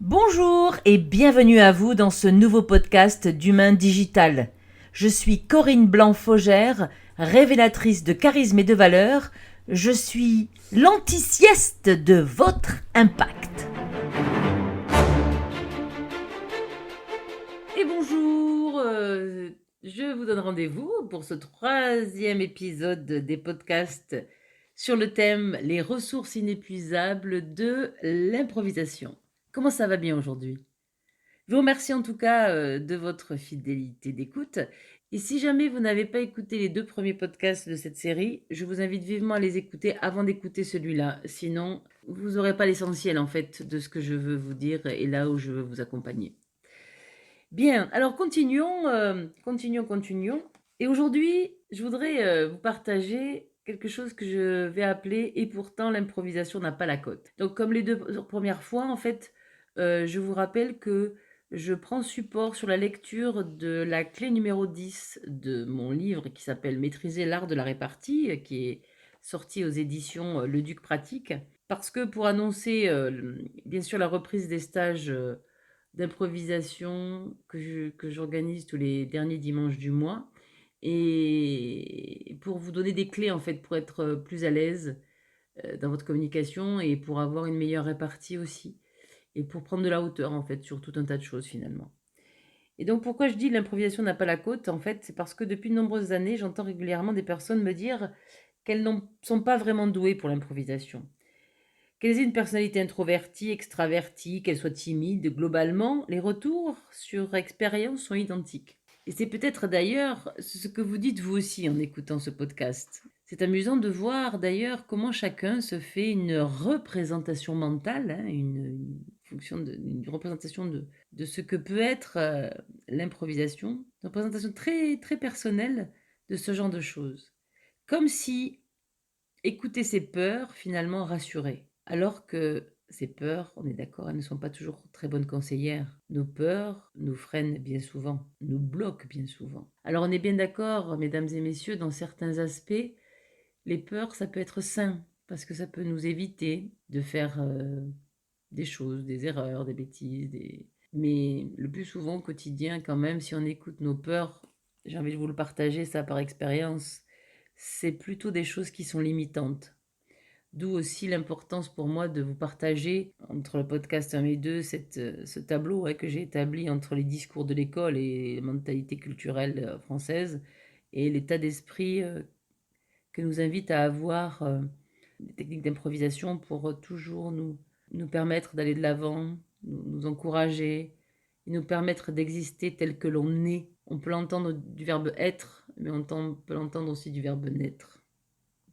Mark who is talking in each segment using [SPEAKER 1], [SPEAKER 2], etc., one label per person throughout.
[SPEAKER 1] Bonjour et bienvenue à vous dans ce nouveau podcast d'Humain Digital. Je suis Corinne Blanc-Faugère, révélatrice de charisme et de valeur. Je suis l'anti-sieste de votre impact. Et bonjour, je vous donne rendez-vous pour ce 3e épisode des podcasts sur le thème Les ressources inépuisables de l'improvisation. Comment ça va bien aujourd'hui ? Je vous remercie en tout cas de votre fidélité d'écoute. Et si jamais vous n'avez pas écouté les 2 premiers podcasts de cette série, je vous invite vivement à les écouter avant d'écouter celui-là. Sinon, vous n'aurez pas l'essentiel en fait de ce que je veux vous dire et là où je veux vous accompagner. Bien, alors continuons. Et aujourd'hui, je voudrais vous partager quelque chose que je vais appeler « Et pourtant, l'improvisation n'a pas la cote ». Donc, comme les 2 premières fois, en fait, je vous rappelle que je prends support sur la lecture de la clé numéro 10 de mon livre qui s'appelle « Maîtriser l'art de la répartie », qui est sorti aux éditions Le Duc Pratique. Parce que pour annoncer, bien sûr, la reprise des stages d'improvisation que j'organise tous les derniers dimanches du mois et pour vous donner des clés en fait pour être plus à l'aise dans votre communication et pour avoir une meilleure répartie aussi et pour prendre de la hauteur en fait sur tout un tas de choses finalement. Et donc pourquoi je dis l'improvisation n'a pas la cote en fait, c'est parce que depuis de nombreuses années, j'entends régulièrement des personnes me dire qu'elles ne sont pas vraiment douées pour l'improvisation. Qu'elles aient une personnalité introvertie, extravertie, qu'elles soient timides, globalement, les retours sur expérience sont identiques. Et c'est peut-être d'ailleurs ce que vous dites vous aussi en écoutant ce podcast. C'est amusant de voir d'ailleurs comment chacun se fait une représentation mentale, une représentation de ce que peut être l'improvisation, une représentation très, très personnelle de ce genre de choses. Comme si écouter ses peurs finalement rassurait. Alors que ces peurs, on est d'accord, elles ne sont pas toujours très bonnes conseillères. Nos peurs nous freinent bien souvent, nous bloquent bien souvent. Alors on est bien d'accord, mesdames et messieurs, dans certains aspects, les peurs, ça peut être sain, parce que ça peut nous éviter de faire des choses, des erreurs, des bêtises. Mais le plus souvent au quotidien, quand même, si on écoute nos peurs, j'ai envie de vous le partager, ça par expérience, c'est plutôt des choses qui sont limitantes. D'où aussi l'importance pour moi de vous partager, entre le podcast 1 et 2, ce tableau que j'ai établi entre les discours de l'école et les mentalités culturelles françaises et l'état d'esprit que nous invite à avoir des techniques d'improvisation pour toujours nous permettre d'aller de l'avant, nous encourager, et nous permettre d'exister tel que l'on est. On peut l'entendre du verbe être, mais on peut l'entendre aussi du verbe naître.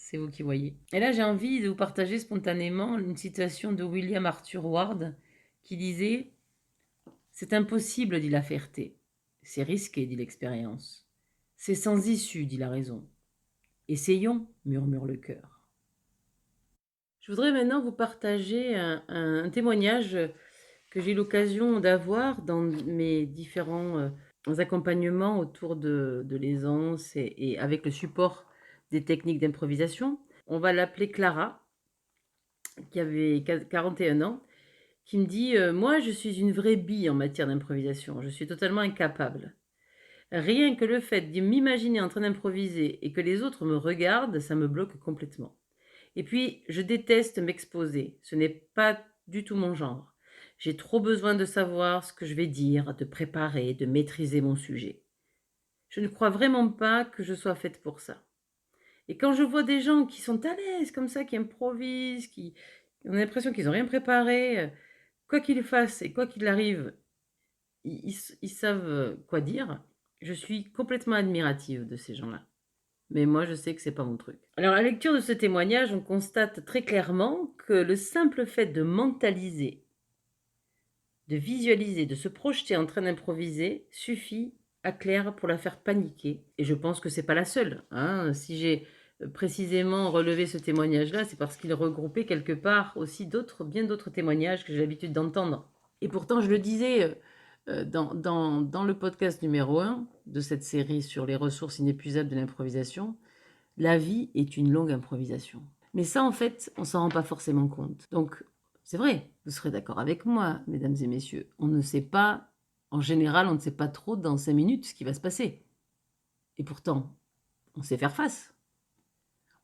[SPEAKER 1] C'est vous qui voyez. Et là, j'ai envie de vous partager spontanément une citation de William Arthur Ward qui disait « C'est impossible, dit la fierté. C'est risqué, dit l'expérience. C'est sans issue, dit la raison. Essayons, murmure le cœur. » Je voudrais maintenant vous partager un témoignage que j'ai eu l'occasion d'avoir dans mes différents accompagnements autour de l'aisance et avec le support des techniques d'improvisation. On va l'appeler Clara, qui avait 41 ans, qui me dit Moi, je suis une vraie bille en matière d'improvisation. Je suis totalement incapable. Rien que le fait de m'imaginer en train d'improviser et que les autres me regardent, ça me bloque complètement. Et puis, je déteste m'exposer. Ce n'est pas du tout mon genre. J'ai trop besoin de savoir ce que je vais dire, de préparer, de maîtriser mon sujet. Je ne crois vraiment pas que je sois faite pour ça. Et quand je vois des gens qui sont à l'aise comme ça, qui improvisent, qui on a l'impression qu'ils n'ont rien préparé, quoi qu'ils fassent et quoi qu'il arrive, ils savent quoi dire. Je suis complètement admirative de ces gens-là. Mais moi, je sais que c'est pas mon truc. Alors, à la lecture de ce témoignage, on constate très clairement que le simple fait de mentaliser, de visualiser, de se projeter en train d'improviser suffit à Claire pour la faire paniquer. Et je pense que c'est pas la seule. Si j'ai précisément relevé ce témoignage-là, c'est parce qu'il regroupait quelque part aussi bien d'autres témoignages que j'ai l'habitude d'entendre. Et pourtant, je le disais dans le podcast numéro 1 de cette série sur les ressources inépuisables de l'improvisation, la vie est une longue improvisation. Mais ça, en fait, on s'en rend pas forcément compte. Donc, c'est vrai, Vous serez d'accord avec moi, mesdames et messieurs, on ne sait pas, en général, on ne sait pas trop dans 5 minutes ce qui va se passer. Et pourtant, on sait faire face.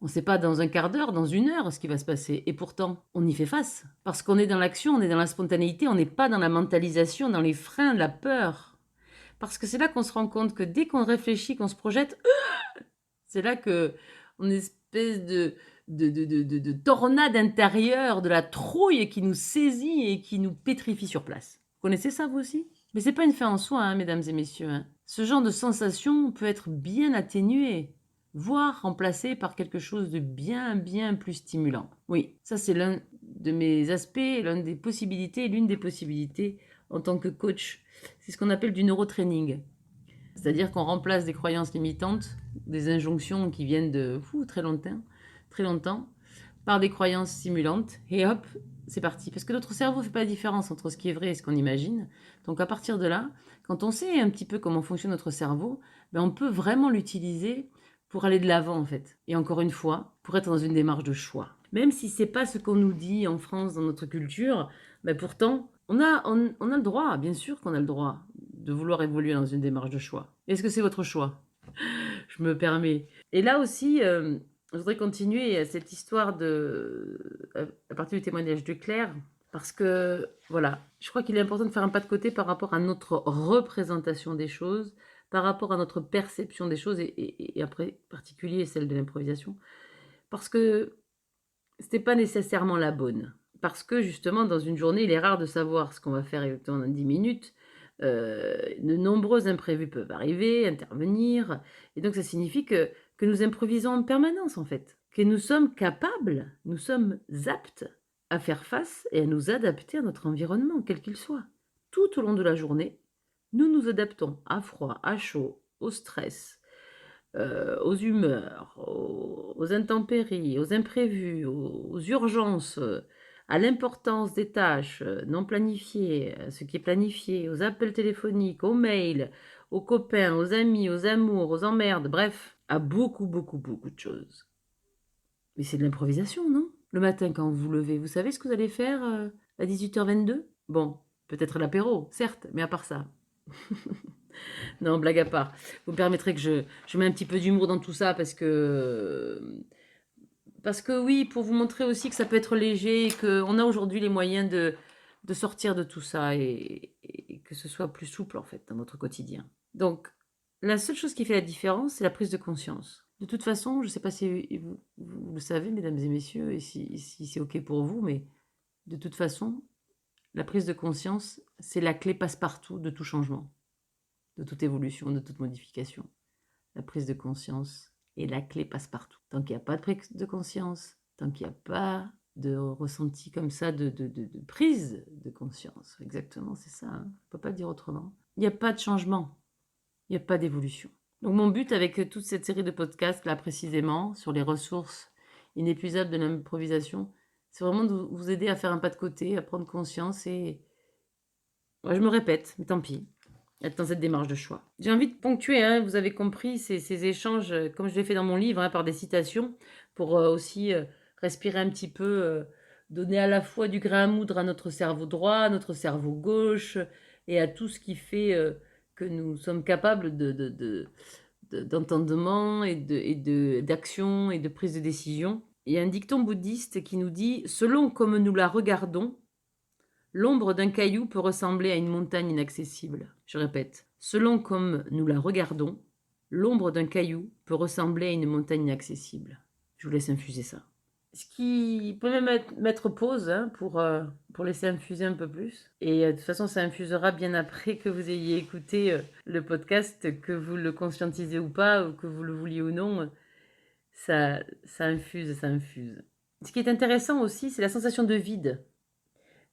[SPEAKER 1] On ne sait pas dans un quart d'heure, dans 1 heure ce qui va se passer. Et pourtant, on y fait face. Parce qu'on est dans l'action, on est dans la spontanéité, on n'est pas dans la mentalisation, dans les freins, la peur. Parce que c'est là qu'on se rend compte que dès qu'on réfléchit, qu'on se projette, c'est là que on a une espèce de tornade intérieure, de la trouille qui nous saisit et qui nous pétrifie sur place. Vous connaissez ça, vous aussi? Mais c'est pas une fin en soi, hein, mesdames et messieurs, hein. Ce genre de sensation peut être bien atténué, voire remplacé par quelque chose de bien, bien plus stimulant. Oui, ça c'est l'un de mes aspects, l'une des possibilités en tant que coach. C'est ce qu'on appelle du neurotraining. C'est-à-dire qu'on remplace des croyances limitantes, des injonctions qui viennent de très longtemps, par des croyances stimulantes, et hop, c'est parti. Parce que notre cerveau ne fait pas la différence entre ce qui est vrai et ce qu'on imagine. Donc à partir de là, quand on sait un petit peu comment fonctionne notre cerveau, ben on peut vraiment l'utiliser pour aller de l'avant en fait. Et encore une fois, pour être dans une démarche de choix. Même si c'est pas ce qu'on nous dit en France, dans notre culture, ben pourtant, on a le droit, bien sûr qu'on a le droit de vouloir évoluer dans une démarche de choix. Est-ce que c'est votre choix? Je me permets. Et là aussi, je voudrais continuer cette histoire à partir du témoignage de Claire, parce que, voilà, je crois qu'il est important de faire un pas de côté par rapport à notre représentation des choses, par rapport à notre perception des choses, et après, en particulier celle de l'improvisation, parce que c'était pas nécessairement la bonne. Parce que justement, dans une journée, il est rare de savoir ce qu'on va faire exactement dans 10 minutes. De nombreux imprévus peuvent arriver, intervenir. Et donc, ça signifie que nous improvisons en permanence, en fait. Que nous sommes capables, nous sommes aptes à faire face et à nous adapter à notre environnement, quel qu'il soit. Tout au long de la journée, nous nous adaptons à froid, à chaud, au stress, aux humeurs, aux intempéries, aux imprévus, aux urgences, à l'importance des tâches non planifiées, à ce qui est planifié, aux appels téléphoniques, aux mails, aux copains, aux amis, aux amours, aux emmerdes, bref, à beaucoup, beaucoup, beaucoup de choses. Mais c'est de l'improvisation, non? Le matin, quand vous vous levez, vous savez ce que vous allez faire à 18h22? Bon, peut-être l'apéro, certes, mais à part ça. Non, blague à part. Vous me permettrez que je mets un petit peu d'humour dans tout ça parce que oui, pour vous montrer aussi que ça peut être léger et qu'on a aujourd'hui les moyens de sortir de tout ça et que ce soit plus souple en fait dans notre quotidien. Donc, la seule chose qui fait la différence, c'est la prise de conscience. De toute façon, je ne sais pas si vous le savez, mesdames et messieurs, et si c'est OK pour vous, mais de toute façon, la prise de conscience, c'est la clé passe-partout de tout changement, de toute évolution, de toute modification. La prise de conscience est la clé passe-partout. Tant qu'il n'y a pas de prise de conscience, tant qu'il n'y a pas de ressenti comme ça, de prise de conscience, exactement, c'est ça, hein, on ne peut pas le dire autrement, il n'y a pas de changement, il n'y a pas d'évolution. Donc mon but avec toute cette série de podcasts, là précisément, sur les ressources inépuisables de l'improvisation, c'est vraiment de vous aider à faire un pas de côté, à prendre conscience et... Ouais, je me répète, mais tant pis. Être dans cette démarche de choix. J'ai envie de ponctuer, hein, vous avez compris, ces échanges, comme je l'ai fait dans mon livre, hein, par des citations, pour aussi respirer un petit peu, donner à la fois du grain à moudre à notre cerveau droit, à notre cerveau gauche, et à tout ce qui fait que nous sommes capables d'entendement d'action et de prise de décision. Il y a un dicton bouddhiste qui nous dit « Selon comme nous la regardons, l'ombre d'un caillou peut ressembler à une montagne inaccessible. » Je répète, selon comme nous la regardons, l'ombre d'un caillou peut ressembler à une montagne inaccessible. Je vous laisse infuser ça. Ce qui peut même mettre pause hein, pour laisser infuser un peu plus. Et de toute façon, ça infusera bien après que vous ayez écouté le podcast, que vous le conscientisez ou pas, ou que vous le vouliez ou non. Ça infuse, ça infuse. Ce qui est intéressant aussi, c'est la sensation de vide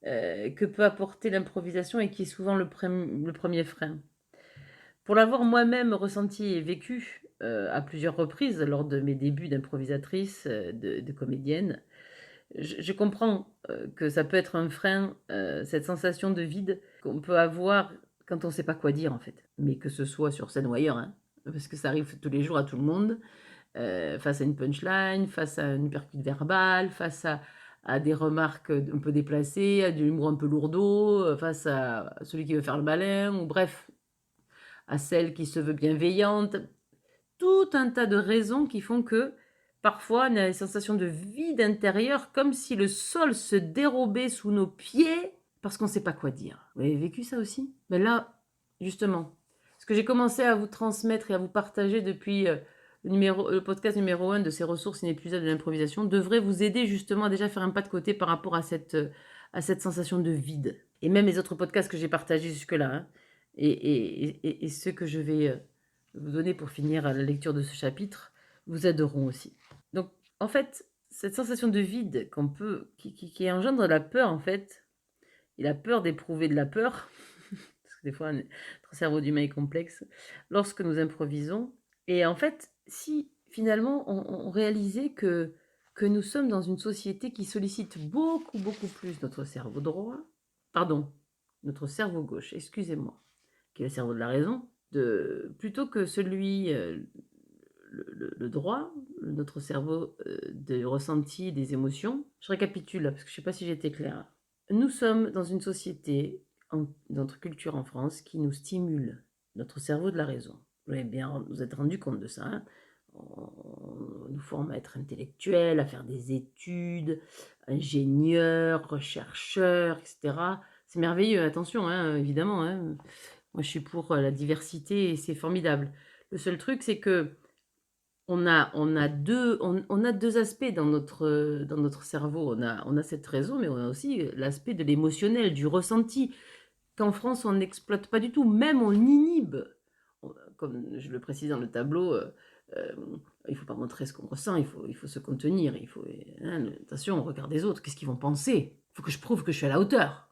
[SPEAKER 1] que peut apporter l'improvisation et qui est souvent le premier frein. Pour l'avoir moi-même ressenti et vécu à plusieurs reprises lors de mes débuts d'improvisatrice, de comédienne, je comprends que ça peut être un frein, cette sensation de vide qu'on peut avoir quand on ne sait pas quoi dire en fait. Mais que ce soit sur scène ou ailleurs, hein, parce que ça arrive tous les jours à tout le monde, face à une punchline, face à une percute verbale, face à des remarques un peu déplacées, à de l'humour un peu lourdeau, face à celui qui veut faire le malin, ou bref, à celle qui se veut bienveillante. Tout un tas de raisons qui font que, parfois, on a une sensation de vide intérieur, comme si le sol se dérobait sous nos pieds, parce qu'on ne sait pas quoi dire. Vous avez vécu ça aussi? Mais là, justement, ce que j'ai commencé à vous transmettre et à vous partager depuis le podcast numéro 1 de ces ressources inépuisables de l'improvisation devrait vous aider justement à déjà faire un pas de côté par rapport à cette sensation de vide. Et même les autres podcasts que j'ai partagés jusque-là, hein, et ceux que je vais vous donner pour finir la lecture de ce chapitre, vous aideront aussi. Donc, en fait, cette sensation de vide qui engendre la peur, en fait, et la peur d'éprouver de la peur, parce que des fois, notre cerveau d'humain est complexe, lorsque nous improvisons. Et en fait, si finalement on réalisait que nous sommes dans une société qui sollicite beaucoup, beaucoup plus notre cerveau droit, pardon, notre cerveau gauche, excusez-moi, qui est le cerveau de la raison, plutôt que celui, le droit, notre cerveau de ressenti, des émotions. Je récapitule, parce que je ne sais pas si j'étais claire. Nous sommes dans une société, notre culture en France, qui nous stimule notre cerveau de la raison. Vous avez bien vous êtes rendu compte de ça. Hein, on nous forme à être intellectuels, à faire des études, ingénieurs, rechercheurs, etc. C'est merveilleux, attention, hein, évidemment. Hein. Moi, je suis pour la diversité et c'est formidable. Le seul truc, c'est que on a deux aspects dans notre cerveau. On a cette raison, mais on a aussi l'aspect de l'émotionnel, du ressenti, qu'en France, on n'exploite pas du tout. Même on inhibe. Comme je le précise dans le tableau, il ne faut pas montrer ce qu'on ressent, il faut se contenir. Attention, on regarde les autres, qu'est-ce qu'ils vont penser? Il faut que je prouve que je suis à la hauteur.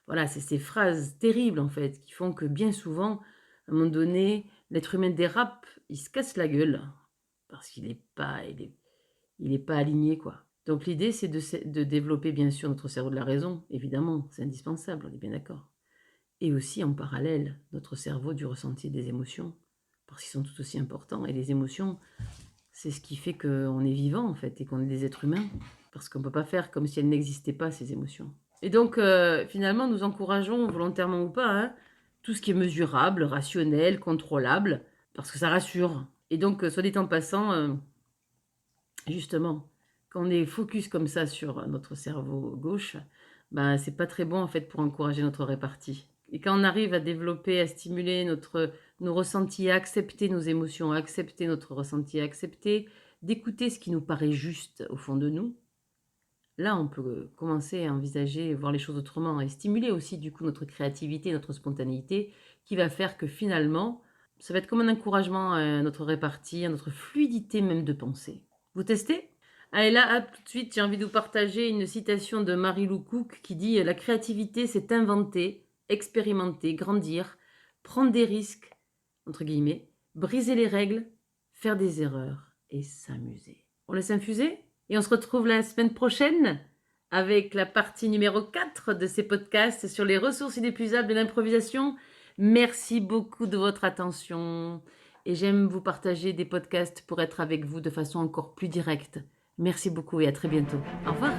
[SPEAKER 1] Voilà, c'est ces phrases terribles, en fait, qui font que bien souvent, à un moment donné, l'être humain dérape, il se casse la gueule, parce qu'il n'est pas, il est pas aligné, quoi. Donc l'idée, c'est de développer, bien sûr, notre cerveau de la raison, évidemment, c'est indispensable, on est bien d'accord. Et aussi, en parallèle, notre cerveau du ressenti des émotions, parce qu'ils sont tout aussi importants. Et les émotions, c'est ce qui fait qu'on est vivant, en fait, et qu'on est des êtres humains, parce qu'on ne peut pas faire comme si elles n'existaient pas, ces émotions. Et donc, finalement, nous encourageons, volontairement ou pas, hein, tout ce qui est mesurable, rationnel, contrôlable, parce que ça rassure. Et donc, soit dit en passant, justement, quand on est focus comme ça sur notre cerveau gauche, ben, c'est pas très bon, en fait, pour encourager notre répartie. Et quand on arrive à développer, à stimuler nos ressentis, à accepter nos émotions, à accepter notre ressenti, à accepter d'écouter ce qui nous paraît juste au fond de nous, là, on peut commencer à envisager, voir les choses autrement et stimuler aussi du coup notre créativité, notre spontanéité, qui va faire que finalement, ça va être comme un encouragement à notre répartie, à notre fluidité même de pensée. Vous testez? Allez là, hop, tout de suite, j'ai envie de vous partager une citation de Mary-Lou Cook qui dit « La créativité, c'est inventer, expérimenter, grandir, prendre des risques, entre guillemets, briser les règles, faire des erreurs et s'amuser. » On laisse infuser? Et on se retrouve la semaine prochaine avec la partie numéro 4 de ces podcasts sur les ressources inépuisables de l'improvisation. Merci beaucoup de votre attention et j'aime vous partager des podcasts pour être avec vous de façon encore plus directe. Merci beaucoup et à très bientôt. Au revoir.